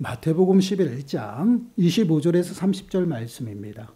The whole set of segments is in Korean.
마태복음 11장 25절에서 30절 말씀입니다.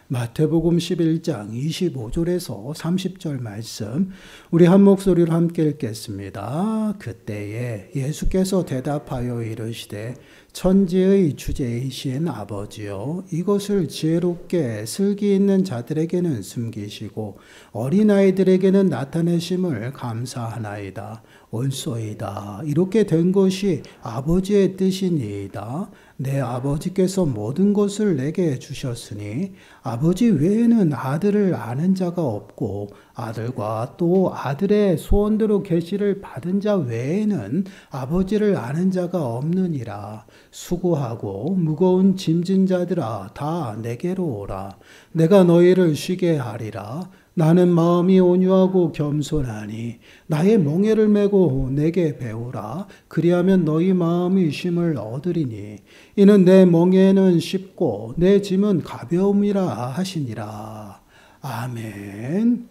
마태복음 11장 25절에서 30절 말씀, 우리 한 목소리로 함께 읽겠습니다. 그때에 예수께서 대답하여 이르시되 천지의 주제이신 아버지여, 이것을 지혜롭게 슬기 있는 자들에게는 숨기시고 어린아이들에게는 나타내심을 감사하나이다. 옳소이다. 이렇게 된 것이 아버지의 뜻이니이다. 내 아버지께서 모든 것을 내게 주셨으니 아버지 외에는 아들을 아는 자가 없고 아들과 또 아들의 소원대로 계시를 받은 자 외에는 아버지를 아는 자가 없느니라. 수고하고 무거운 짐진 자들아, 다 내게로 오라. 내가 너희를 쉬게 하리라. 나는 마음이 온유하고 겸손하니 나의 멍에를 메고 내게 배우라. 그리하면 너희 마음이 쉼을 얻으리니 이는 내 멍에는 쉽고 내 짐은 가벼움이라 하시니라. 아멘.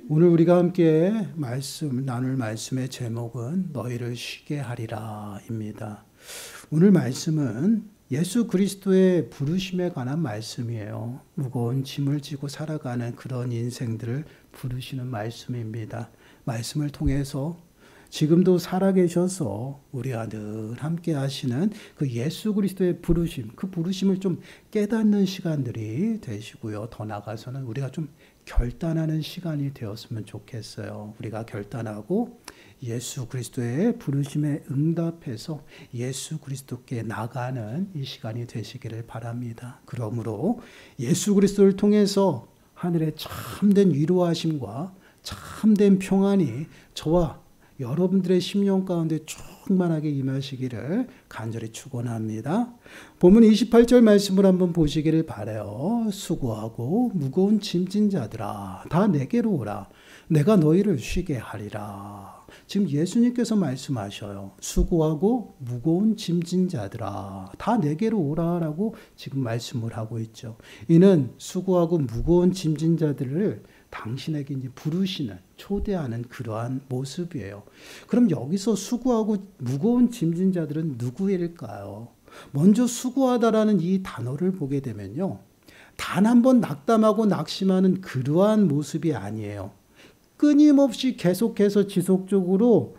오늘 우리가 함께 나눌 말씀의 제목은 너희를 쉬게 하리라입니다. 오늘 말씀은 예수 그리스도의 부르심에 관한 말씀이에요. 무거운 짐을 지고 살아가는 그런 인생들을 부르시는 말씀입니다. 말씀을 통해서 지금도 살아계셔서 우리와 늘 함께 하시는 그 예수 그리스도의 부르심, 그 부르심을 좀 깨닫는 시간들이 되시고요. 더 나아가서는 우리가 좀 결단하는 시간이 되었으면 좋겠어요. 우리가 결단하고 예수 그리스도의 부르심에 응답해서 예수 그리스도께 나가는 이 시간이 되시기를 바랍니다. 그러므로 예수 그리스도를 통해서 하늘의 참된 위로하심과 참된 평안이 저와 여러분들의 심령 가운데 충만하게 임하시기를 간절히 축원합니다. 본문 28절 말씀을 한번 보시기를 바라요. 수고하고 무거운 짐진 자들아, 다 내게로 오라. 내가 너희를 쉬게 하리라. 지금 예수님께서 말씀하셔요. 수고하고 무거운 짐진 자들아, 다 내게로 오라라고 지금 말씀을 하고 있죠. 이는 수고하고 무거운 짐진 자들을 당신에게 이제 부르시는, 초대하는 그러한 모습이에요. 그럼 여기서 수고하고 무거운 짐진 자들은 누구일까요? 먼저 수고하다라는 이 단어를 보게 되면요, 단 한 번 낙담하고 낙심하는 그러한 모습이 아니에요. 끊임없이 계속해서 지속적으로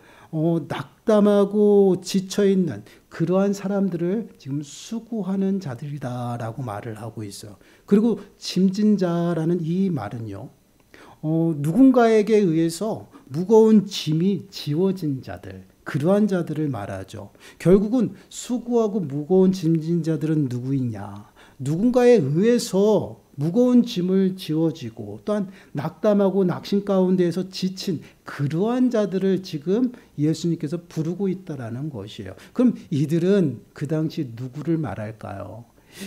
낙담하고 지쳐있는 그러한 사람들을 지금 수고하는 자들이다라고 말을 하고 있어요. 그리고 짐진 자라는 이 말은요, 누군가에게 의해서 무거운 짐이 지워진 자들, 그러한 자들을 말하죠. 결국은 수고하고 무거운 짐진 자들은 누구이냐? 누군가에 의해서 무거운 짐을 지워지고 또한 낙담하고 낙심 가운데에서 지친 그러한 자들을 지금 예수님께서 부르고 있다라는 것이에요. 그럼 이들은 그 당시 누구를 말할까요?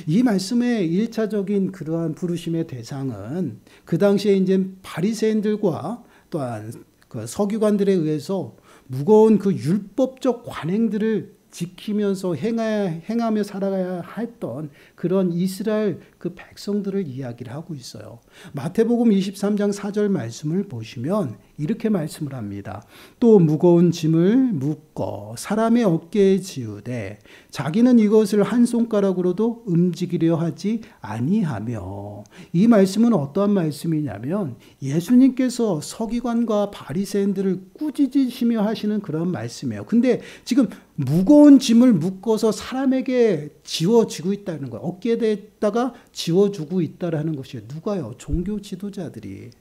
이 말씀의 1차적인 그러한 부르심의 대상은 그 당시에 이제 바리새인들과 또한 그 서기관들에 의해서 무거운 그 율법적 관행들을 지키면서 행하며 살아가야 했던 그런 이스라엘 그 백성들을 이야기를 하고 있어요. 마태복음 23장 4절 말씀을 보시면 이렇게 말씀을 합니다. 또 무거운 짐을 묶어 사람의 어깨에 지우되 자기는 이것을 한 손가락으로도 움직이려 하지 아니하며. 이 말씀은 어떠한 말씀이냐면 예수님께서 서기관과 바리새인들을 꾸짖으시며 하시는 그런 말씀이에요. 근데 지금 무거운 짐을 묶어서 사람에게 지워지고 있다는 거예요. 어깨에다가 지워주고 있다는 것이에요. 누가요? 종교 지도자들이.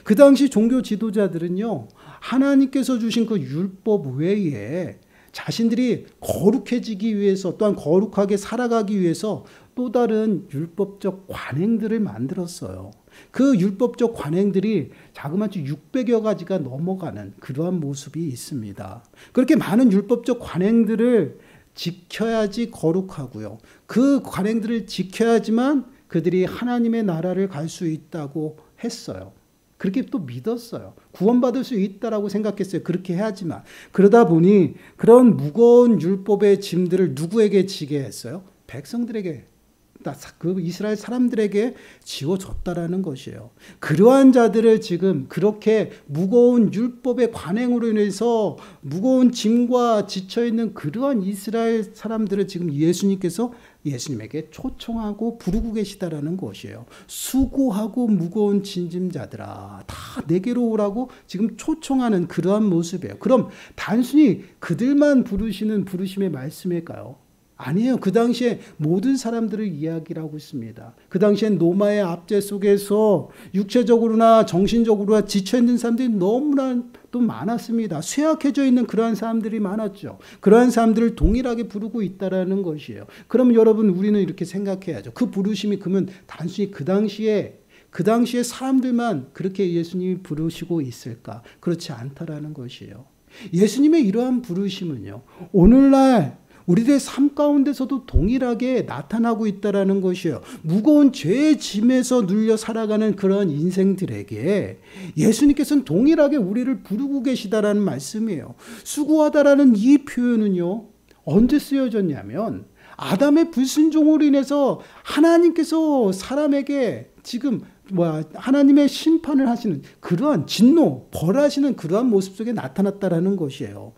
그 당시 종교 지도자들은요, 하나님께서 주신 그 율법 외에 자신들이 거룩해지기 위해서 또한 거룩하게 살아가기 위해서 또 다른 율법적 관행들을 만들었어요. 그 율법적 관행들이 자그마치 600여 가지가 넘어가는 그러한 모습이 있습니다. 그렇게 많은 율법적 관행들을 지켜야지 거룩하고요. 그 관행들을 지켜야지만 그들이 하나님의 나라를 갈 수 있다고 했어요. 그렇게 또 믿었어요. 구원받을 수 있다라고 생각했어요. 그렇게 해야지만. 그러다 보니 그런 무거운 율법의 짐들을 누구에게 지게 했어요? 백성들에게 그 이스라엘 사람들에게 지워졌다라는 것이에요. 그러한 자들을 지금 그렇게 무거운 율법의 관행으로 인해서 무거운 짐과 지쳐있는 그러한 이스라엘 사람들을 지금 예수님에게 초청하고 부르고 계시다라는 것이에요. 수고하고 무거운 짐자들아 다 내게로 오라고 지금 초청하는 그러한 모습이에요. 그럼 단순히 그들만 부르시는 부르심의 말씀일까요? 아니에요. 그 당시에 모든 사람들을 이야기를 하고 있습니다. 그 당시엔 로마의 압제 속에서 육체적으로나 정신적으로나 지쳐있는 사람들이 너무나 또 많았습니다. 쇠약해져 있는 그러한 사람들이 많았죠. 그러한 사람들을 동일하게 부르고 있다라는 것이에요. 그럼 여러분 우리는 이렇게 생각해야죠. 그 부르심이 그러면 단순히 그 당시에 사람들만 그렇게 예수님이 부르시고 있을까? 그렇지 않다라는 것이에요. 예수님의 이러한 부르심은요. 오늘날 우리들의 삶 가운데서도 동일하게 나타나고 있다는 것이에요. 무거운 죄의 짐에서 눌려 살아가는 그런 인생들에게 예수님께서는 동일하게 우리를 부르고 계시다라는 말씀이에요. 수고하다라는 이 표현은요. 언제 쓰여졌냐면 아담의 불순종으로 인해서 하나님께서 사람에게 지금 하나님의 심판을 하시는 그러한 진노, 벌하시는 그러한 모습 속에 나타났다라는 것이에요.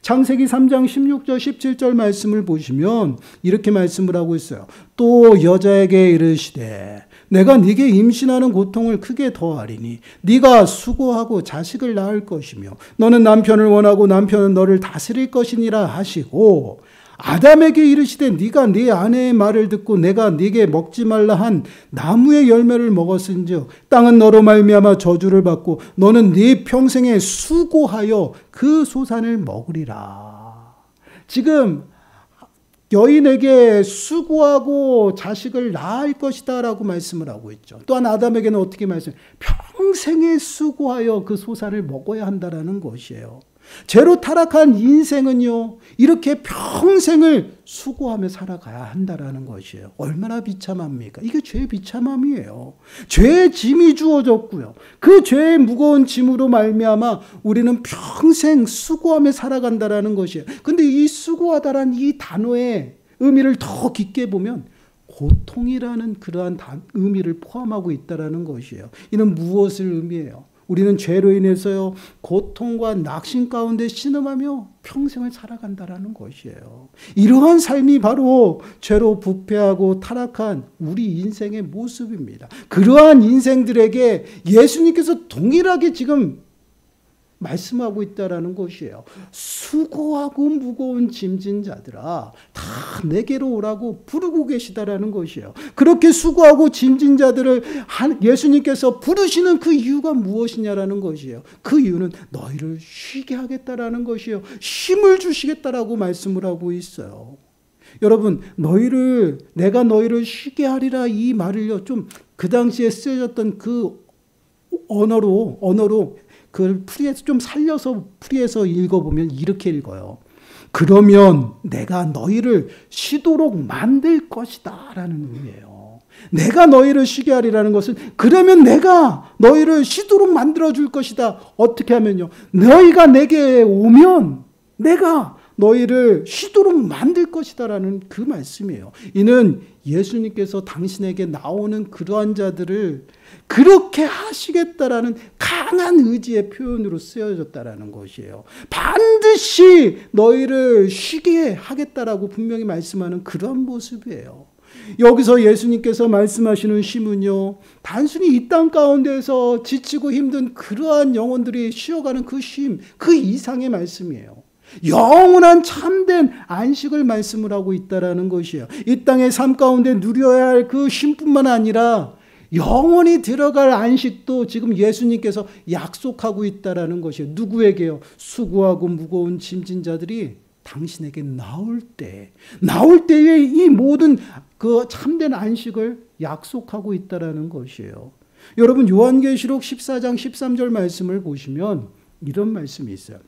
창세기 3장 16절 17절 말씀을 보시면 이렇게 말씀을 하고 있어요. 또 여자에게 이르시되 내가 네게 임신하는 고통을 크게 더하리니 네가 수고하고 자식을 낳을 것이며 너는 남편을 원하고 남편은 너를 다스릴 것이니라 하시고 아담에게 이르시되 네가 네 아내의 말을 듣고 내가 네게 먹지 말라 한 나무의 열매를 먹었은즉 땅은 너로 말미암아 저주를 받고 너는 네 평생에 수고하여 그 소산을 먹으리라. 지금 여인에게 수고하고 자식을 낳을 것이다 라고 말씀을 하고 있죠. 또한 아담에게는 어떻게 말씀해요? 평생에 수고하여 그 소산을 먹어야 한다라는 것이에요. 죄로 타락한 인생은요, 이렇게 평생을 수고하며 살아가야 한다라는 것이에요. 얼마나 비참합니까? 이게 죄의 비참함이에요. 죄의 짐이 주어졌고요. 그 죄의 무거운 짐으로 말미암아 우리는 평생 수고하며 살아간다라는 것이에요. 근데 이 수고하다라는 이 단어의 의미를 더 깊게 보면 고통이라는 그러한 의미를 포함하고 있다라는 것이에요. 이는 무엇을 의미해요? 우리는 죄로 인해서요, 고통과 낙심 가운데 신음하며 평생을 살아간다라는 것이에요. 이러한 삶이 바로 죄로 부패하고 타락한 우리 인생의 모습입니다. 그러한 인생들에게 예수님께서 동일하게 지금 말씀하고 있다라는 것이에요. 수고하고 무거운 짐진 자들아 다 내게로 오라고 부르고 계시다라는 것이에요. 그렇게 수고하고 짐진 자들을 예수님께서 부르시는 그 이유가 무엇이냐라는 것이에요. 그 이유는 너희를 쉬게 하겠다라는 것이에요. 힘을 주시겠다라고 말씀을 하고 있어요. 여러분, 내가 너희를 쉬게 하리라 이 말을요, 좀 그 당시에 쓰여졌던 그 언어로 그 풀이에서 좀 살려서 풀이해서 읽어보면 이렇게 읽어요. 그러면 내가 너희를 쉬도록 만들 것이다 라는 의미예요. 내가 너희를 쉬게 하리라는 것은 그러면 내가 너희를 쉬도록 만들어줄 것이다. 어떻게 하면요. 너희가 내게 오면 내가 너희를 쉬도록 만들 것이다 라는 그 말씀이에요. 이는 예수님께서 당신에게 나오는 그러한 자들을 그렇게 하시겠다라는 강한 의지의 표현으로 쓰여졌다라는 것이에요. 반드시 너희를 쉬게 하겠다라고 분명히 말씀하는 그런 모습이에요. 여기서 예수님께서 말씀하시는 쉼은요, 단순히 이 땅 가운데서 지치고 힘든 그러한 영혼들이 쉬어가는 그 쉼, 그 이상의 말씀이에요. 영원한 참된 안식을 말씀을 하고 있다라는 것이에요. 이 땅의 삶 가운데 누려야 할 그 쉼뿐만 아니라 영원히 들어갈 안식도 지금 예수님께서 약속하고 있다라는 것이에요. 누구에게요? 수고하고 무거운 짐진 자들이 당신에게 나올 때에 이 모든 그 참된 안식을 약속하고 있다라는 것이에요. 여러분, 요한계시록 14장 13절 말씀을 보시면 이런 말씀이 있어요.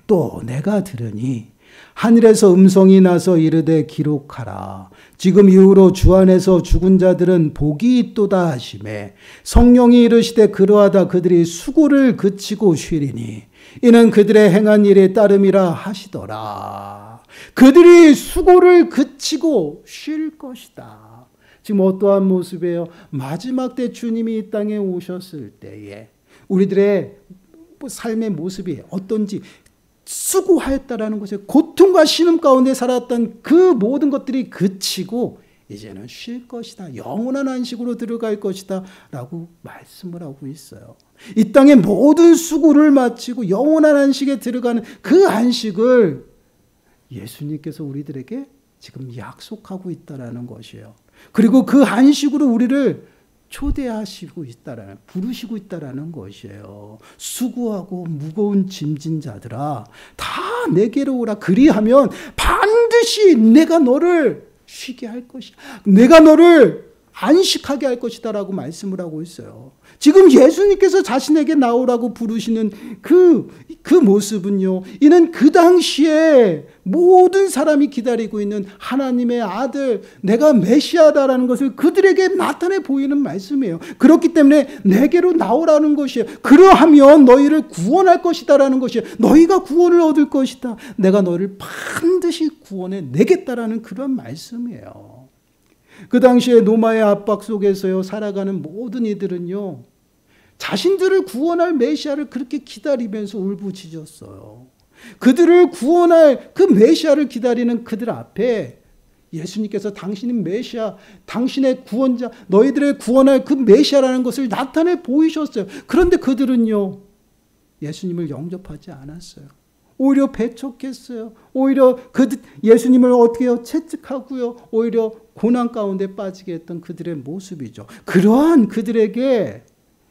또 내가 들으니 하늘에서 음성이 나서 이르되 기록하라. 지금 이후로 주 안에서 죽은 자들은 복이 있도다 하시매 성령이 이르시되 그러하다 그들이 수고를 그치고 쉬리니 이는 그들의 행한 일에 따름이라 하시더라. 그들이 수고를 그치고 쉴 것이다. 지금 어떠한 모습이에요? 마지막 때 주님이 이 땅에 오셨을 때에 우리들의 삶의 모습이 어떤지 수고하였다라는 것에 고통과 신음 가운데 살았던 그 모든 것들이 그치고 이제는 쉴 것이다. 영원한 안식으로 들어갈 것이다. 라고 말씀을 하고 있어요. 이 땅의 모든 수고를 마치고 영원한 안식에 들어가는 그 안식을 예수님께서 우리들에게 지금 약속하고 있다라는 것이에요. 그리고 그 안식으로 우리를 초대하시고 있다라는, 부르시고 있다라는 것이에요. 수고하고 무거운 짐진 자들아, 다 내게로 오라. 그리하면 반드시 내가 너를 쉬게 할 것이다. 내가 너를 안식하게 할 것이다 라고 말씀을 하고 있어요. 지금 예수님께서 자신에게 나오라고 부르시는 그 모습은요, 이는 그 당시에 모든 사람이 기다리고 있는 하나님의 아들, 내가 메시아다라는 것을 그들에게 나타내 보이는 말씀이에요. 그렇기 때문에 내게로 나오라는 것이에요. 그러하면 너희를 구원할 것이다라는 것이에요. 너희가 구원을 얻을 것이다. 내가 너희를 반드시 구원해 내겠다라는 그런 말씀이에요. 그 당시에 로마의 압박 속에서요 살아가는 모든 이들은요 자신들을 구원할 메시아를 그렇게 기다리면서 울부짖었어요. 그들을 구원할 그 메시아를 기다리는 그들 앞에 예수님께서 당신은 메시아, 당신의 구원자, 너희들을 구원할 그 메시아라는 것을 나타내 보이셨어요. 그런데 그들은요 예수님을 영접하지 않았어요. 오히려 배척했어요. 오히려 예수님을 어떻게 해요? 채찍하고요. 오히려 고난 가운데 빠지게 했던 그들의 모습이죠. 그러한 그들에게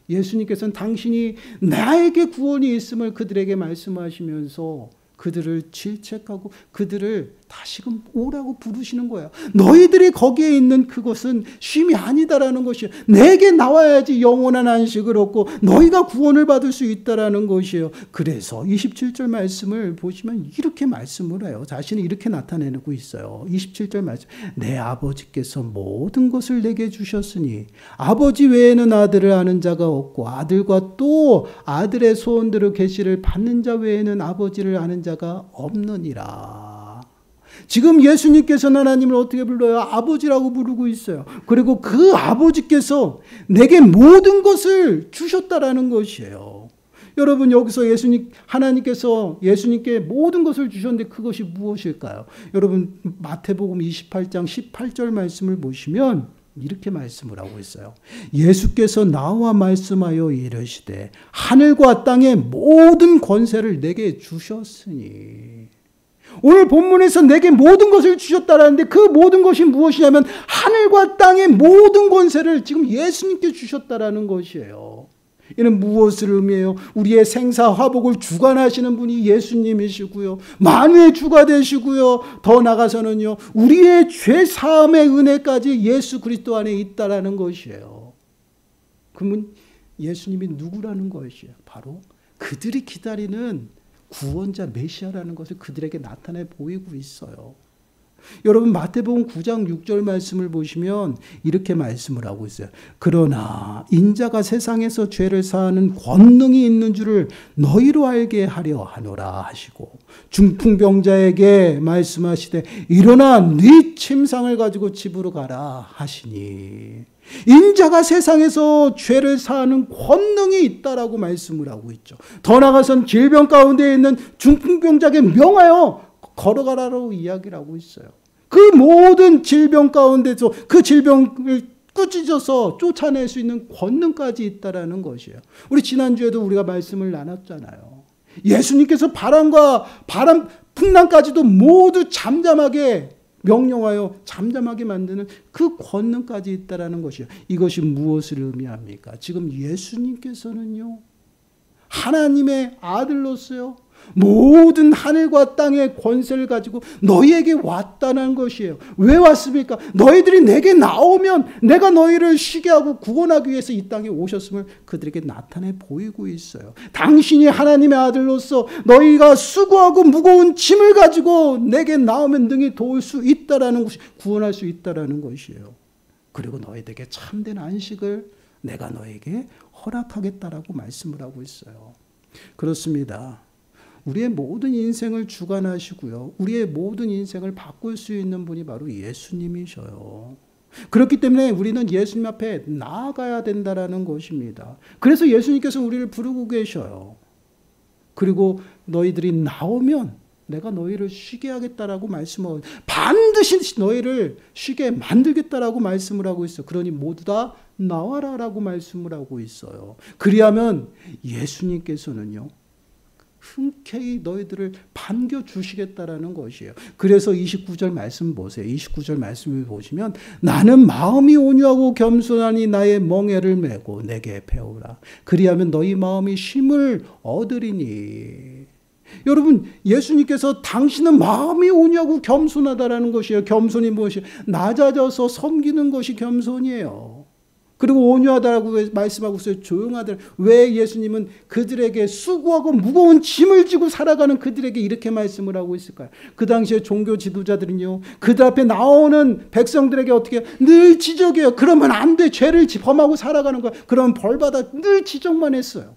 예수님께서는 당신이 나에게 구원이 있음을 그들에게 말씀하시면서 그들을 질책하고 그들을 다시금 오라고 부르시는 거야. 너희들이 거기에 있는 그것은 쉼이 아니다라는 것이에요. 내게 나와야지 영원한 안식을 얻고 너희가 구원을 받을 수 있다라는 것이에요. 그래서 27절 말씀을 보시면 이렇게 말씀을 해요. 자신이 이렇게 나타내고 있어요. 27절 말씀. 내 아버지께서 모든 것을 내게 주셨으니 아버지 외에는 아들을 아는 자가 없고 아들과 또 아들의 소원대로 계시를 받는 자 외에는 아버지를 아는 자가 없느니라. 지금 예수님께서는 하나님을 어떻게 불러요? 아버지라고 부르고 있어요. 그리고 그 아버지께서 내게 모든 것을 주셨다라는 것이에요. 여러분 여기서 하나님께서 예수님께 모든 것을 주셨는데 그것이 무엇일까요? 여러분 마태복음 28장 18절 말씀을 보시면 이렇게 말씀을 하고 있어요. 예수께서 나와 말씀하여 이르시되 하늘과 땅의 모든 권세를 내게 주셨으니. 오늘 본문에서 내게 모든 것을 주셨다라는데 그 모든 것이 무엇이냐면 하늘과 땅의 모든 권세를 지금 예수님께 주셨다라는 것이에요. 이는 무엇을 의미해요? 우리의 생사화복을 주관하시는 분이 예수님이시고요. 만유의 주가 되시고요. 더 나아가서는요. 우리의 죄사함의 은혜까지 예수 그리스도 안에 있다라는 것이에요. 그러면 예수님이 누구라는 것이에요? 바로 그들이 기다리는 구원자 메시아라는 것을 그들에게 나타내 보이고 있어요. 여러분 마태복음 9장 6절 말씀을 보시면 이렇게 말씀을 하고 있어요. 그러나 인자가 세상에서 죄를 사하는 권능이 있는 줄을 너희로 알게 하려 하노라 하시고 중풍병자에게 말씀하시되 일어나 네 침상을 가지고 집으로 가라 하시니 인자가 세상에서 죄를 사하는 권능이 있다라고 말씀을 하고 있죠. 더 나아가선 질병 가운데 있는 중풍병자에게 명하여 걸어가라고 이야기를 하고 있어요. 그 모든 질병 가운데서 그 질병을 꾸짖어서 쫓아낼 수 있는 권능까지 있다라는 것이에요. 우리 지난주에도 우리가 말씀을 나눴잖아요. 예수님께서 풍랑까지도 모두 잠잠하게 명령하여 잠잠하게 만드는 그 권능까지 있다라는 것이에요. 이것이 무엇을 의미합니까? 지금 예수님께서는요. 하나님의 아들로서요. 모든 하늘과 땅의 권세를 가지고 너희에게 왔다는 것이에요. 왜 왔습니까? 너희들이 내게 나오면 내가 너희를 쉬게 하고 구원하기 위해서 이 땅에 오셨음을 그들에게 나타내 보이고 있어요. 당신이 하나님의 아들로서 너희가 수고하고 무거운 짐을 가지고 내게 나오면 능히 도울 수 있다라는 것이 구원할 수 있다라는 것이에요. 그리고 너희들에게 참된 안식을 내가 너에게 허락하겠다라고 말씀을 하고 있어요. 그렇습니다. 우리의 모든 인생을 주관하시고요. 우리의 모든 인생을 바꿀 수 있는 분이 바로 예수님이셔요. 그렇기 때문에 우리는 예수님 앞에 나아가야 된다라는 것입니다. 그래서 예수님께서 우리를 부르고 계셔요. 그리고 너희들이 나오면 내가 너희를 쉬게 하겠다라고 말씀하고, 반드시 너희를 쉬게 만들겠다라고 말씀을 하고 있어요. 그러니 모두 다 나와라라고 말씀을 하고 있어요. 그리하면 예수님께서는요, 흔쾌히 너희들을 반겨주시겠다라는 것이에요. 그래서 29절 말씀 보세요. 29절 말씀을 보시면 나는 마음이 온유하고 겸손하니 나의 멍에를 메고 내게 배우라. 그리하면 너희 마음이 쉼을 얻으리니. 여러분, 예수님께서 당신은 마음이 온유하고 겸손하다라는 것이에요. 겸손이 무엇이에요? 낮아져서 섬기는 것이 겸손이에요. 그리고 온유하다라고 말씀하고 있어요. 조용하다. 왜 예수님은 그들에게 수고하고 무거운 짐을 지고 살아가는 그들에게 이렇게 말씀을 하고 있을까요? 그 당시에 종교 지도자들은요, 그들 앞에 나오는 백성들에게 어떻게 늘 지적해요. 그러면 안 돼. 죄를 범하고 살아가는 거야. 그러면 벌받아. 늘 지적만 했어요.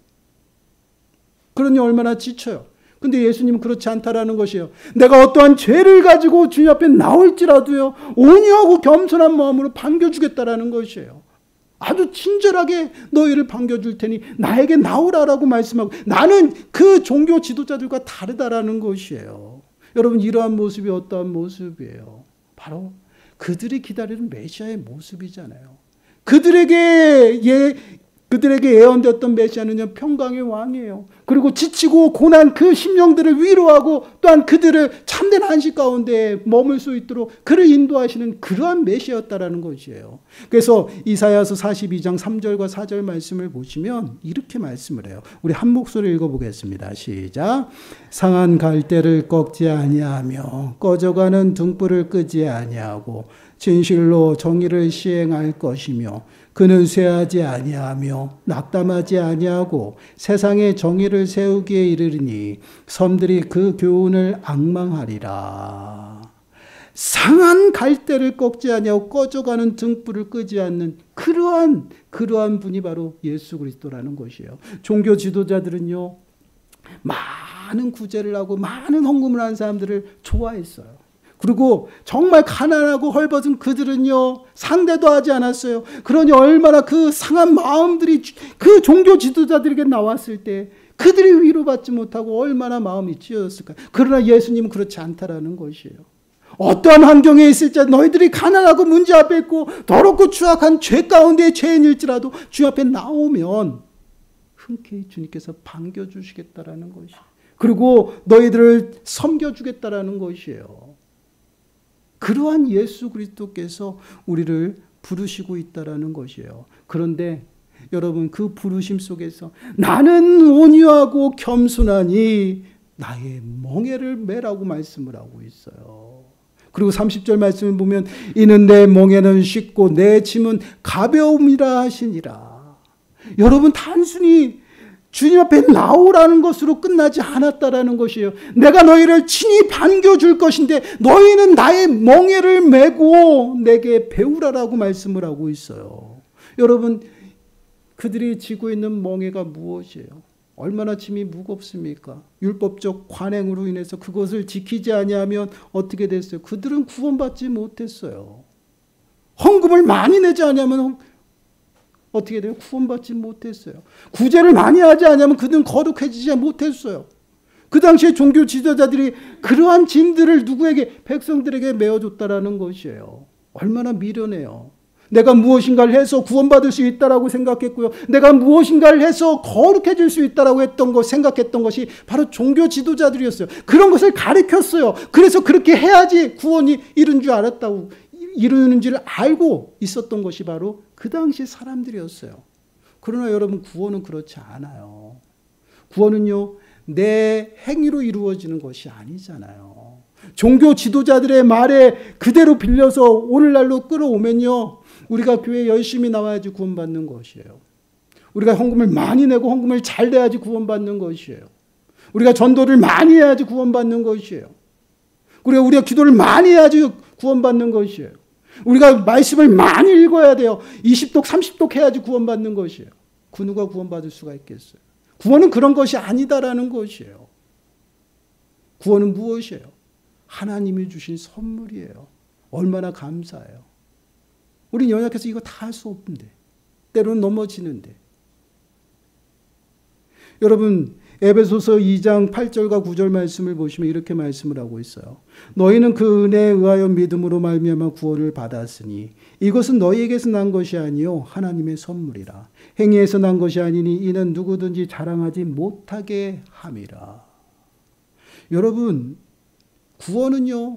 그러니 얼마나 지쳐요. 근데 예수님은 그렇지 않다라는 것이에요. 내가 어떠한 죄를 가지고 주님 앞에 나올지라도요, 온유하고 겸손한 마음으로 반겨주겠다라는 것이에요. 아주 친절하게 너희를 반겨줄 테니 나에게 나오라라고 말씀하고, 나는 그 종교 지도자들과 다르다라는 것이에요. 여러분, 이러한 모습이 어떠한 모습이에요? 바로 그들이 기다리는 메시아의 모습이잖아요. 그들에게 예언되었던 메시아는요, 평강의 왕이에요. 그리고 지치고 고난 그 심령들을 위로하고 또한 그들을 참된 안식 가운데 머물 수 있도록 그를 인도하시는 그러한 메시아였다라는 것이에요. 그래서 이사야서 42장 3절과 4절 말씀을 보시면 이렇게 말씀을 해요. 우리 한 목소리 읽어보겠습니다. 시작. 상한 갈대를 꺾지 아니하며 꺼져가는 등불을 끄지 아니하고 진실로 정의를 시행할 것이며 그는 쇠하지 아니하며 낙담하지 아니하고 세상에 정의를 세우기에 이르리니 섬들이 그 교훈을 앙망하리라. 상한 갈대를 꺾지 아니하고 꺼져가는 등불을 끄지 않는 그러한 분이 바로 예수 그리스도라는 것이에요. 종교 지도자들은요, 많은 구제를 하고 많은 헌금을 하는 사람들을 좋아했어요. 그리고 정말 가난하고 헐벗은 그들은요, 상대도 하지 않았어요. 그러니 얼마나 그 상한 마음들이 그 종교 지도자들에게 나왔을 때 그들이 위로받지 못하고 얼마나 마음이 찢어졌을까요? 그러나 예수님은 그렇지 않다라는 것이에요. 어떠한 환경에 있을지 너희들이 가난하고 문제 앞에 있고 더럽고 추악한 죄 가운데 죄인일지라도 주 앞에 나오면 흔쾌히 주님께서 반겨주시겠다라는 것이에요. 그리고 너희들을 섬겨주겠다라는 것이에요. 그러한 예수 그리스도께서 우리를 부르시고 있다라는 것이에요. 그런데 여러분, 그 부르심 속에서 나는 온유하고 겸손하니 나의 멍에를 메라고 말씀을 하고 있어요. 그리고 30절 말씀을 보면 이는 내 멍에는 쉽고 내 짐은 가벼움이라 하시니라. 여러분, 단순히 주님 앞에 나오라는 것으로 끝나지 않았다라는 것이에요. 내가 너희를 친히 반겨줄 것인데 너희는 나의 멍에를 메고 내게 배우라라고 말씀을 하고 있어요. 여러분, 그들이 지고 있는 멍에가 무엇이에요? 얼마나 짐이 무겁습니까? 율법적 관행으로 인해서 그것을 지키지 아니하면 어떻게 됐어요? 그들은 구원받지 못했어요. 헌금을 많이 내지 않으면 어떻게 돼요? 구원받지 못했어요. 구제를 많이 하지 않으면 그들은 거룩해지지 못했어요. 그 당시에 종교 지도자들이 그러한 짐들을 누구에게? 백성들에게 메어줬다라는 것이에요. 얼마나 미련해요. 내가 무엇인가를 해서 구원받을 수 있다라고 생각했고요. 내가 무엇인가를 해서 거룩해질 수 있다라고 생각했던 것이 바로 종교 지도자들이었어요. 그런 것을 가르쳤어요. 그래서 그렇게 해야지 구원이 이룬 줄 알았다고, 이루는 줄 알고 있었던 것이 바로 그 당시 사람들이었어요. 그러나 여러분, 구원은 그렇지 않아요. 구원은요, 내 행위로 이루어지는 것이 아니잖아요. 종교 지도자들의 말에 그대로 빌려서 오늘날로 끌어오면요, 우리가 교회에 열심히 나와야지 구원받는 것이에요. 우리가 헌금을 많이 내고 헌금을 잘 내야지 구원받는 것이에요. 우리가 전도를 많이 해야지 구원받는 것이에요. 우리가 기도를 많이 해야지 구원받는 것이에요. 우리가 말씀을 많이 읽어야 돼요. 20독 30독 해야지 구원받는 것이에요. 그 누가 구원받을 수가 있겠어요? 구원은 그런 것이 아니다라는 것이에요. 구원은 무엇이에요? 하나님이 주신 선물이에요. 얼마나 감사해요. 우린 연약해서 이거 다 할 수 없는데. 때로는 넘어지는데. 여러분, 에베소서 2장 8절과 9절 말씀을 보시면 이렇게 말씀을 하고 있어요. 너희는 그 은혜에 의하여 믿음으로 말미암아 구원을 받았으니 이것은 너희에게서 난 것이 아니요 하나님의 선물이라. 행위에서 난 것이 아니니 이는 누구든지 자랑하지 못하게 함이라. 여러분, 구원은요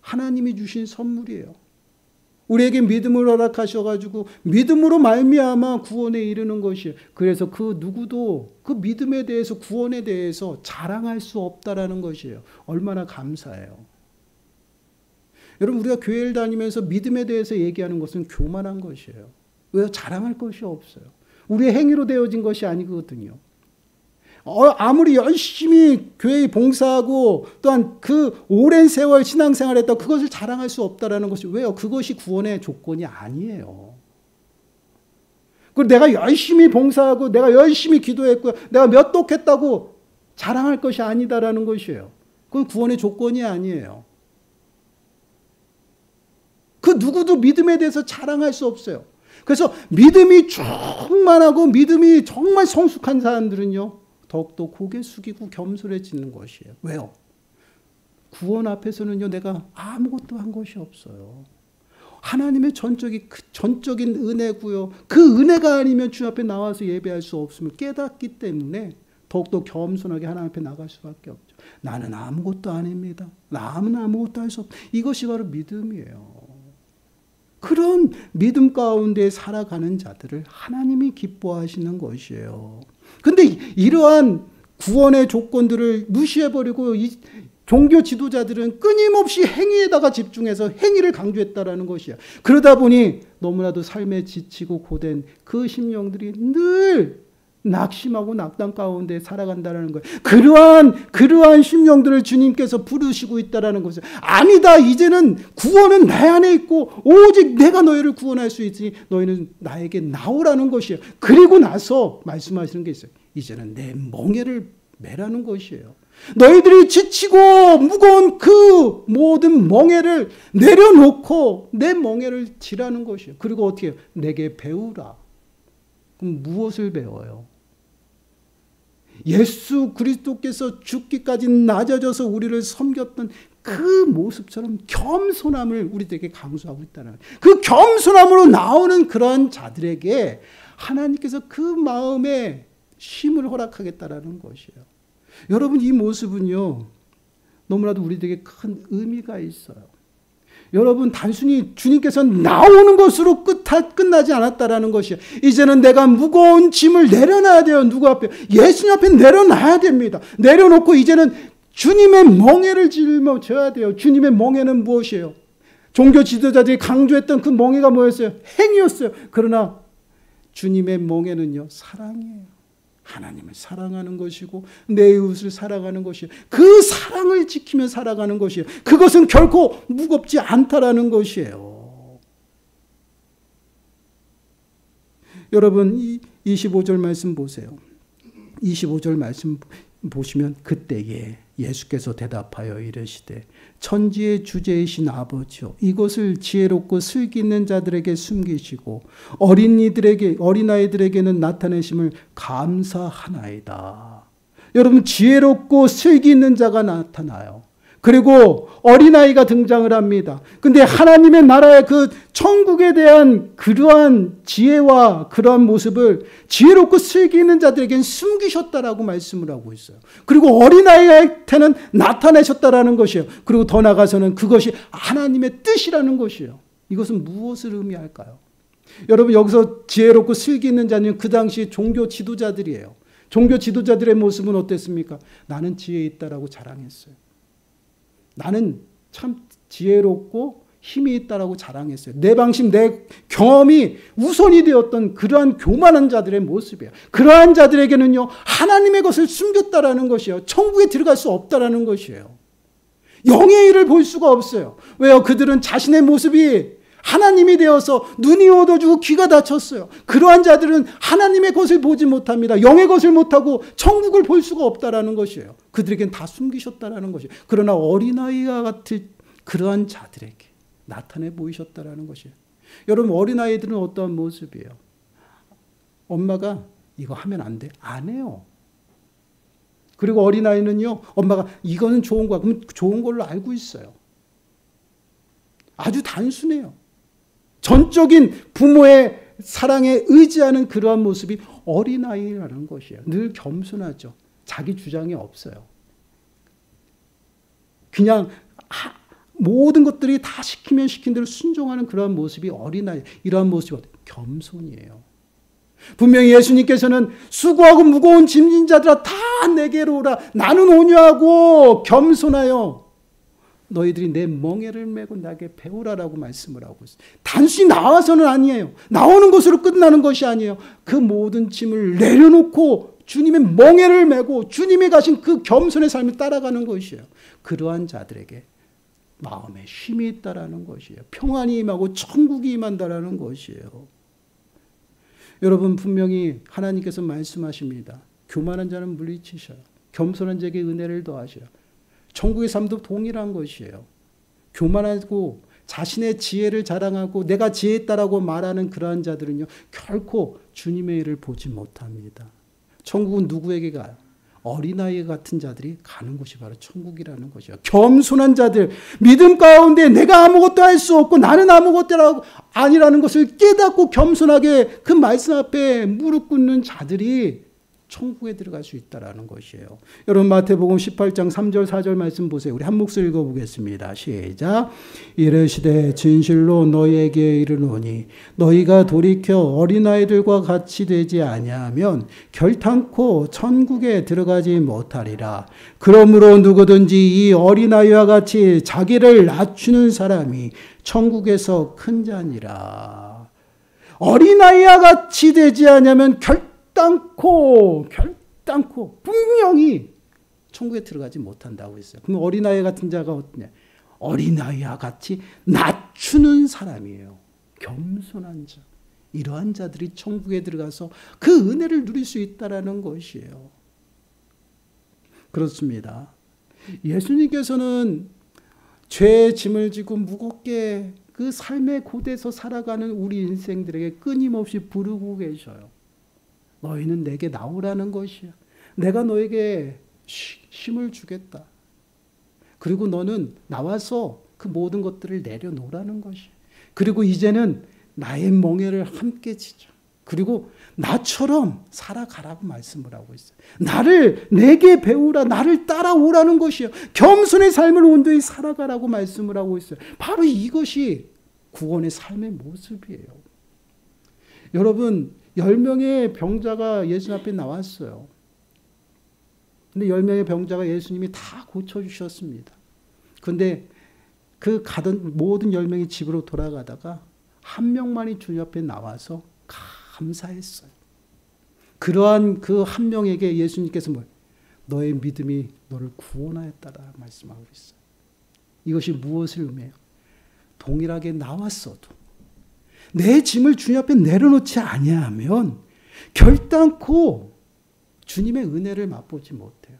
하나님이 주신 선물이에요. 우리에게 믿음을 허락하셔가지고 믿음으로 말미암아 구원에 이르는 것이에요. 그래서 그 누구도 그 믿음에 대해서 구원에 대해서 자랑할 수 없다라는 것이에요. 얼마나 감사해요. 여러분, 우리가 교회를 다니면서 믿음에 대해서 얘기하는 것은 교만한 것이에요. 왜? 자랑할 것이 없어요. 우리의 행위로 되어진 것이 아니거든요. 아무리 열심히 교회에 봉사하고 또한 그 오랜 세월 신앙생활했다 그것을 자랑할 수 없다라는 것이 왜요? 그것이 구원의 조건이 아니에요. 그리고 내가 열심히 봉사하고 내가 열심히 기도했고 내가 몇 독했다고 자랑할 것이 아니다라는 것이에요. 그건 구원의 조건이 아니에요. 그 누구도 믿음에 대해서 자랑할 수 없어요. 그래서 믿음이 충만하고 믿음이 정말 성숙한 사람들은요 더욱더 고개 숙이고 겸손해지는 것이에요. 왜요? 구원 앞에서는요 내가 아무것도 한 것이 없어요. 하나님의 전적인 은혜고요. 그 은혜가 아니면 주 앞에 나와서 예배할 수 없음을 깨닫기 때문에 더욱더 겸손하게 하나님 앞에 나갈 수밖에 없죠. 나는 아무것도 아닙니다. 나는 아무것도 할 수 없다. 이것이 바로 믿음이에요. 그런 믿음 가운데 살아가는 자들을 하나님이 기뻐하시는 것이에요. 근데 이러한 구원의 조건들을 무시해버리고 이 종교 지도자들은 끊임없이 행위에다가 집중해서 행위를 강조했다라는 것이야. 그러다 보니 너무나도 삶에 지치고 고된 그 심령들이 늘 낙심하고 낙담 가운데 살아간다는 거예요. 그러한 심령들을 주님께서 부르시고 있다라는 것이죠. 아니다. 이제는 구원은 내 안에 있고 오직 내가 너희를 구원할 수 있으니 너희는 나에게 나오라는 것이에요. 그리고 나서 말씀하시는 게 있어요. 이제는 내 멍에를 매라는 것이에요. 너희들이 지치고 무거운 그 모든 멍에를 내려놓고 내 멍에를 지라는 것이에요. 그리고 어떻게 해요? 내게 배우라. 그럼 무엇을 배워요? 예수 그리스도께서 죽기까지 낮아져서 우리를 섬겼던 그 모습처럼 겸손함을 우리들에게 강조하고 있다는 거예요. 그 겸손함으로 나오는 그러한 자들에게 하나님께서 그 마음에 쉼을 허락하겠다라는 것이에요. 여러분, 이 모습은요 너무나도 우리들에게 큰 의미가 있어요. 여러분, 단순히 주님께서 나오는 것으로 끝나지 않았다라는 것이에요. 이제는 내가 무거운 짐을 내려놔야 돼요. 누구 앞에? 예수님 앞에 내려놔야 됩니다. 내려놓고 이제는 주님의 멍에를 짊어져야 돼요. 주님의 멍에는 무엇이에요? 종교 지도자들이 강조했던 그 멍에가 뭐였어요? 행위였어요. 그러나 주님의 멍에는요 사랑이에요. 하나님을 사랑하는 것이고 내 이웃을 사랑하는 것이에요. 그 사랑을 지키며 살아가는 것이에요. 그것은 결코 무겁지 않다라는 것이에요. 여러분, 25절 말씀 보세요. 25절 말씀 보시면 그때에 예수께서 대답하여 이르시되 천지의 주제이신 아버지요 이것을 지혜롭고 슬기 있는 자들에게 숨기시고 어린아이들에게는 나타내심을 감사하나이다. 여러분, 지혜롭고 슬기 있는 자가 나타나요. 그리고 어린아이가 등장을 합니다. 근데 하나님의 나라의 그 천국에 대한 그러한 지혜와 그러한 모습을 지혜롭고 슬기 있는 자들에게는 숨기셨다라고 말씀을 하고 있어요. 그리고 어린아이한테는 나타내셨다라는 것이에요. 그리고 더 나아가서는 그것이 하나님의 뜻이라는 것이에요. 이것은 무엇을 의미할까요? 여러분, 여기서 지혜롭고 슬기 있는 자는 그 당시 종교 지도자들이에요. 종교 지도자들의 모습은 어땠습니까? 나는 지혜 있다라고 자랑했어요. 나는 참 지혜롭고 힘이 있다라고 자랑했어요. 내 방식, 내 경험이 우선이 되었던 그러한 교만한 자들의 모습이에요. 그러한 자들에게는요 하나님의 것을 숨겼다라는 것이에요. 천국에 들어갈 수 없다라는 것이에요. 영의 일을 볼 수가 없어요. 왜요? 그들은 자신의 모습이 하나님이 되어서 눈이 어두워지고 귀가 닫혔어요. 그러한 자들은 하나님의 것을 보지 못합니다. 영의 것을 못하고 천국을 볼 수가 없다라는 것이에요. 그들에겐 다 숨기셨다라는 것이에요. 그러나 어린아이와 같은 그러한 자들에게 나타내 보이셨다라는 것이에요. 여러분 어린아이들은 어떠한 모습이에요? 엄마가 이거 하면 안 돼. 안 해요. 그리고 어린아이는요. 엄마가 이거는 좋은 거야. 그럼 좋은 걸로 알고 있어요. 아주 단순해요. 전적인 부모의 사랑에 의지하는 그러한 모습이 어린아이라는 것이에요. 늘 겸손하죠. 자기 주장이 없어요. 그냥 모든 것들이 다 시키면 시킨 대로 순종하는 그러한 모습이 어린아이, 이러한 모습이 겸손이에요. 분명히 예수님께서는 수고하고 무거운 짐진 자들아 다 내게로 오라. 나는 온유하고 겸손하여 너희들이 내 멍에를 메고 나에게 배우라라고 말씀을 하고 있어요. 단순히 나와서는 아니에요. 나오는 것으로 끝나는 것이 아니에요. 그 모든 짐을 내려놓고 주님의 멍에를 메고 주님이 가신 그 겸손의 삶을 따라가는 것이에요. 그러한 자들에게 마음에 쉼이 있다라는 것이에요. 평안이 임하고 천국이 임한다라는 것이에요. 여러분 분명히 하나님께서 말씀하십니다. 교만한 자는 물리치셔요. 겸손한 자에게 은혜를 더하셔요. 천국의 삶도 동일한 것이에요. 교만하고 자신의 지혜를 자랑하고 내가 지혜 있다라고 말하는 그러한 자들은요. 결코 주님의 일을 보지 못합니다. 천국은 누구에게 가요? 어린아이 같은 자들이 가는 곳이 바로 천국이라는 것이요. 겸손한 자들, 믿음 가운데 내가 아무것도 할 수 없고 나는 아무것도 아니라는 것을 깨닫고 겸손하게 그 말씀 앞에 무릎 꿇는 자들이 천국에 들어갈 수 있다는 것이에요. 여러분 마태복음 18장 3절 4절 말씀 보세요. 우리 한 목소리 읽어보겠습니다. 시작. 이르시되 진실로 너희에게 이르노니 너희가 돌이켜 어린아이들과 같이 되지 아니하면 결탄코 천국에 들어가지 못하리라. 그러므로 누구든지 이 어린아이와 같이 자기를 낮추는 사람이 천국에서 큰 자니라. 어린아이와 같이 되지 아니하면 결단코 분명히 천국에 들어가지 못한다고 했어요. 그럼 어린아이 같은 자가 어떠냐? 어린아이와 같이 낮추는 사람이에요. 겸손한 자. 이러한 자들이 천국에 들어가서 그 은혜를 누릴 수 있다는 것이에요. 그렇습니다. 예수님께서는 죄의 짐을 지고 무겁게 그 삶의 고대에서 살아가는 우리 인생들에게 끊임없이 부르고 계셔요. 너희는 내게 나오라는 것이야. 내가 너에게 쉼을 주겠다. 그리고 너는 나와서 그 모든 것들을 내려놓으라는 것이야. 그리고 이제는 나의 멍에를 함께 지죠. 그리고 나처럼 살아가라고 말씀을 하고 있어요. 나를 내게 배우라, 나를 따라오라는 것이요. 겸손의 삶을 온전히 살아가라고 말씀을 하고 있어요. 바로 이것이 구원의 삶의 모습이에요. 여러분 10명의 병자가 예수님 앞에 나왔어요. 근데 10명의 병자가 예수님이 다 고쳐주셨습니다. 근데 그 가던 모든 10명이 집으로 돌아가다가 한 명만이 주님 앞에 나와서 감사했어요. 그러한 그 한 명에게 예수님께서 너의 믿음이 너를 구원하였다라 말씀하고 있어요. 이것이 무엇을 의미해요? 동일하게 나왔어도 내 짐을 주님 앞에 내려놓지 아니하면 결단코 주님의 은혜를 맛보지 못해요.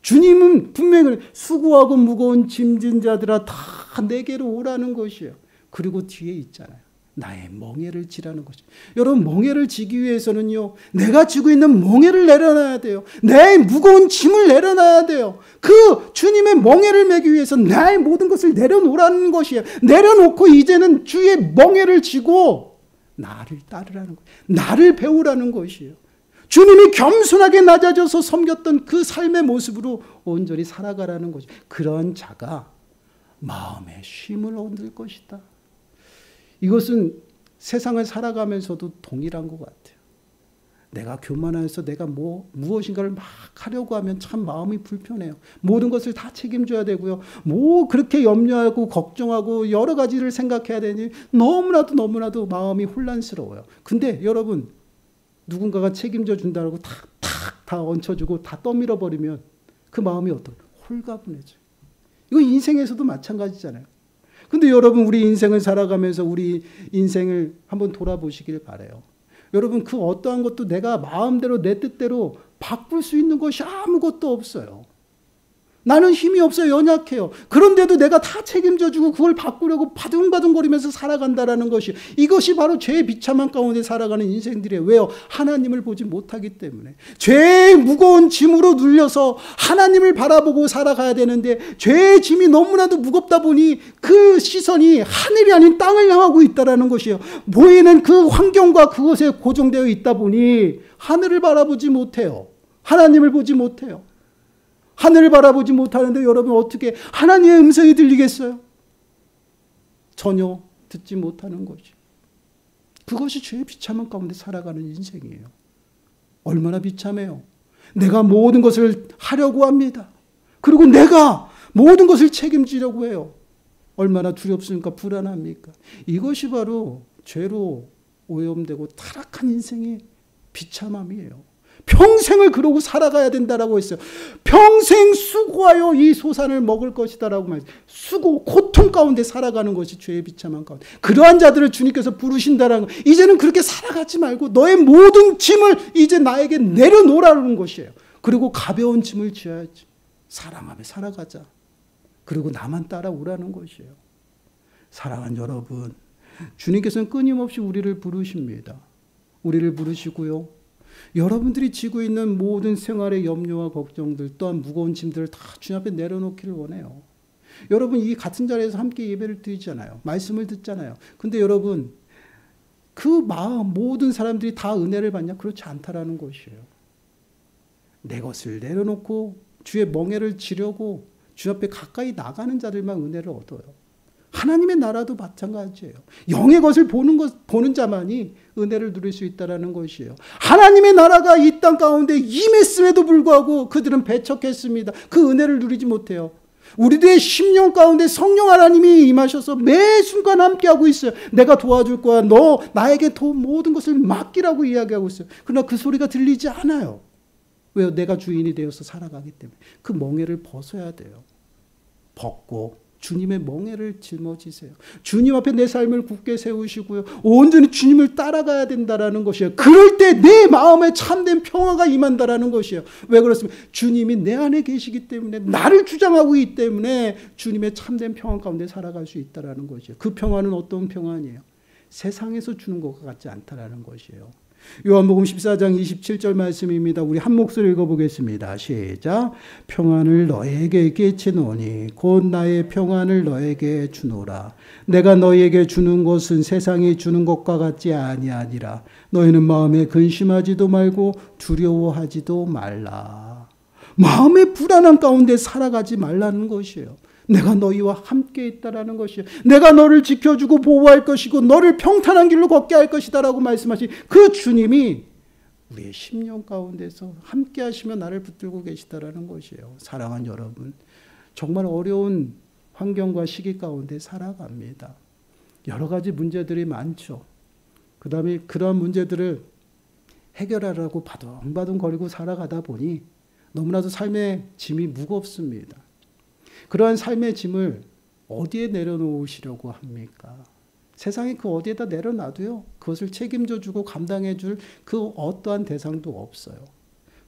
주님은 분명히 수고하고 무거운 짐진 자들아 다 내게로 오라는 것이에요. 그리고 뒤에 있잖아요. 나의 멍에를 지라는 것이죠. 여러분 멍에를 지기 위해서는요. 내가 지고 있는 멍에를 내려놔야 돼요. 내 무거운 짐을 내려놔야 돼요. 그 주님의 멍에를 메기 위해서 나의 모든 것을 내려놓으라는 것이에요. 내려놓고 이제는 주의 멍에를 지고 나를 따르라는 거예요. 나를 배우라는 것이에요. 주님이 겸손하게 낮아져서 섬겼던 그 삶의 모습으로 온전히 살아가라는 거죠. 그런 자가 마음의 쉼을 얻을 것이다. 이것은 세상을 살아가면서도 동일한 것 같아요. 내가 교만해서 내가 무엇인가를 막 하려고 하면 참 마음이 불편해요. 모든 것을 다 책임져야 되고요. 그렇게 염려하고 걱정하고 여러 가지를 생각해야 되니 너무나도 마음이 혼란스러워요. 근데 여러분 누군가가 책임져 준다고 다 얹혀주고 다 떠밀어 버리면 그 마음이 홀가분해져요. 이거 인생에서도 마찬가지잖아요. 근데 여러분 우리 인생을 살아가면서 우리 인생을 한번 돌아보시길 바라요. 여러분 그 어떠한 것도 내가 마음대로 내 뜻대로 바꿀 수 있는 것이 아무것도 없어요. 나는 힘이 없어요. 연약해요. 그런데도 내가 다 책임져주고 그걸 바꾸려고 바둥바둥거리면서 살아간다라는 것이, 이것이 바로 죄의 비참한 가운데 살아가는 인생들이에요. 왜요? 하나님을 보지 못하기 때문에. 죄의 무거운 짐으로 눌려서 하나님을 바라보고 살아가야 되는데 죄의 짐이 너무나도 무겁다 보니 그 시선이 하늘이 아닌 땅을 향하고 있다라는 것이에요. 보이는 그 환경과 그것에 고정되어 있다 보니 하늘을 바라보지 못해요. 하나님을 보지 못해요. 하늘을 바라보지 못하는데 여러분 어떻게 하나님의 음성이 들리겠어요? 전혀 듣지 못하는 것이. 그것이 죄의 비참한 가운데 살아가는 인생이에요. 얼마나 비참해요. 내가 모든 것을 하려고 합니다. 그리고 내가 모든 것을 책임지려고 해요. 얼마나 두렵습니까? 불안합니까? 이것이 바로 죄로 오염되고 타락한 인생의 비참함이에요. 평생을 그러고 살아가야 된다라고 했어요. 평생 수고하여 이 소산을 먹을 것이다라고 말했어요. 수고, 고통 가운데 살아가는 것이 죄의 비참한 가운데. 그러한 자들을 주님께서 부르신다라는 거. 이제는 그렇게 살아가지 말고 너의 모든 짐을 이제 나에게 내려놓으라는 것이에요. 그리고 가벼운 짐을 지어야지. 사랑하며 살아가자. 그리고 나만 따라오라는 것이에요. 사랑하는 여러분, 주님께서는 끊임없이 우리를 부르십니다. 우리를 부르시고요. 여러분들이 지고 있는 모든 생활의 염려와 걱정들, 또한 무거운 짐들을 다 주님 앞에 내려놓기를 원해요. 여러분, 이 같은 자리에서 함께 예배를 드리잖아요. 말씀을 듣잖아요. 근데 여러분, 그 마음, 모든 사람들이 다 은혜를 받냐? 그렇지 않다라는 것이에요. 내 것을 내려놓고 주의 멍에를 지려고 주 앞에 가까이 나가는 자들만 은혜를 얻어요. 하나님의 나라도 마찬가지예요. 영의 것을 보는 자만이 은혜를 누릴 수 있다는 것이에요. 하나님의 나라가 이 땅 가운데 임했음에도 불구하고 그들은 배척했습니다. 그 은혜를 누리지 못해요. 우리들의 심령 가운데 성령 하나님이 임하셔서 매 순간 함께하고 있어요. 내가 도와줄 거야. 너 나에게 모든 것을 맡기라고 이야기하고 있어요. 그러나 그 소리가 들리지 않아요. 왜요? 내가 주인이 되어서 살아가기 때문에. 그 멍에를 벗어야 돼요. 벗고 주님의 멍에를 짊어지세요. 주님 앞에 내 삶을 굳게 세우시고요. 온전히 주님을 따라가야 된다라는 것이에요. 그럴 때 내 마음에 참된 평화가 임한다라는 것이에요. 왜 그렇습니까? 주님이 내 안에 계시기 때문에, 나를 주장하고 있기 때문에 주님의 참된 평화 가운데 살아갈 수 있다라는 것이에요. 그 평화는 어떤 평화이에요? 세상에서 주는 것과 같지 않다라는 것이에요. 요한복음 14장 27절 말씀입니다. 우리 한 목소리 읽어보겠습니다. 시작. 평안을 너에게 끼치노니 곧 나의 평안을 너에게 주노라. 내가 너에게 주는 것은 세상이 주는 것과 같지 아니하니라. 너희는 마음에 근심하지도 말고 두려워하지도 말라. 마음의 불안한 가운데 살아가지 말라는 것이에요. 내가 너희와 함께 있다라는 것이에요. 내가 너를 지켜주고 보호할 것이고 너를 평탄한 길로 걷게 할 것이다라고 말씀하신 그 주님이 우리의 심령 가운데서 함께 하시며 나를 붙들고 계시다라는 것이에요. 사랑하는 여러분, 정말 어려운 환경과 시기 가운데 살아갑니다. 여러 가지 문제들이 많죠. 그 다음에 그러한 문제들을 해결하려고 바둥바둥 거리고 살아가다 보니 너무나도 삶의 짐이 무겁습니다. 그러한 삶의 짐을 어디에 내려놓으시려고 합니까? 세상에 그 어디에다 내려놔도요, 그것을 책임져 주고 감당해 줄 그 어떠한 대상도 없어요.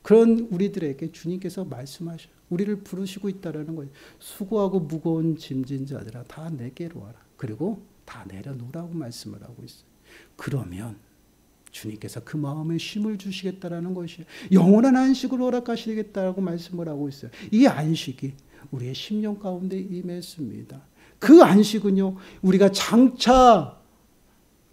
그런 우리들에게 주님께서 말씀하셔요. 우리를 부르시고 있다는 거예요. 수고하고 무거운 짐진 자들아 다 내게로 와라. 그리고 다 내려놓으라고 말씀을 하고 있어요. 그러면 주님께서 그 마음에 쉼을 주시겠다라는 것이에요. 영원한 안식을 허락하시겠다라고 말씀을 하고 있어요. 이 안식이 우리의 심령 가운데 임했습니다. 그 안식은요, 우리가 장차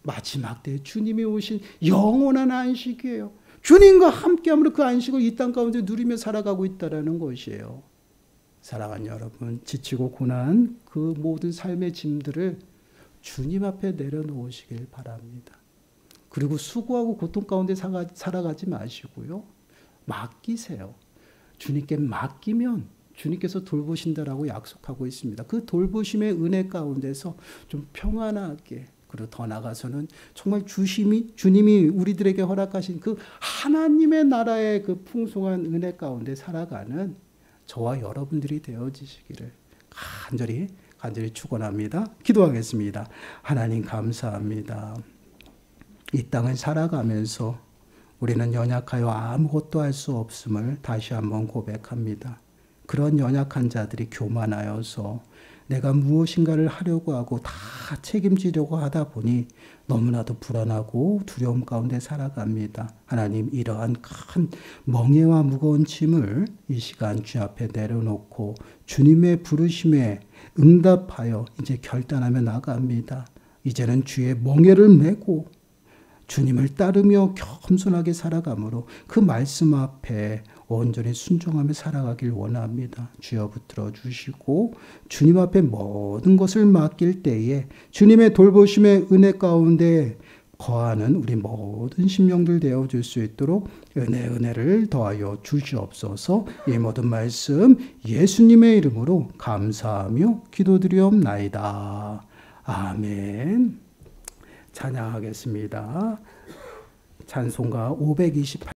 마지막 때 주님이 오신 영원한 안식이에요. 주님과 함께함으로 그 안식을 이 땅 가운데 누리며 살아가고 있다는 것이에요. 사랑하는 여러분, 지치고 고난 그 모든 삶의 짐들을 주님 앞에 내려놓으시길 바랍니다. 그리고 수고하고 고통 가운데 살아가지 마시고요. 맡기세요. 주님께 맡기면 주님께서 돌보신다라고 약속하고 있습니다. 그 돌보심의 은혜 가운데서 좀 평안하게, 그리고 더 나아가서는 정말 주님이 우리들에게 허락하신 그 하나님의 나라의 그 풍성한 은혜 가운데 살아가는 저와 여러분들이 되어지시기를 간절히 축원합니다. 기도하겠습니다. 하나님 감사합니다. 이 땅을 살아가면서 우리는 연약하여 아무것도 할 수 없음을 다시 한번 고백합니다. 그런 연약한 자들이 교만하여서 내가 무엇인가를 하려고 하고 다 책임지려고 하다 보니 너무나도 불안하고 두려움 가운데 살아갑니다. 하나님, 이러한 큰 멍에와 무거운 짐을 이 시간 주 앞에 내려놓고 주님의 부르심에 응답하여 이제 결단하며 나갑니다. 이제는 주의 멍에를 메고 주님을 따르며 겸손하게 살아가므로 그 말씀 앞에 온전히 순종하며 살아가길 원합니다. 주여 붙들어 주시고 주님 앞에 모든 것을 맡길 때에 주님의 돌보심의 은혜 가운데 거하는 우리 모든 심령들 되어줄 수 있도록 은혜를 더하여 주시옵소서. 이 모든 말씀 예수님의 이름으로 감사하며 기도드리옵나이다. 아멘. 찬양하겠습니다. 찬송가 528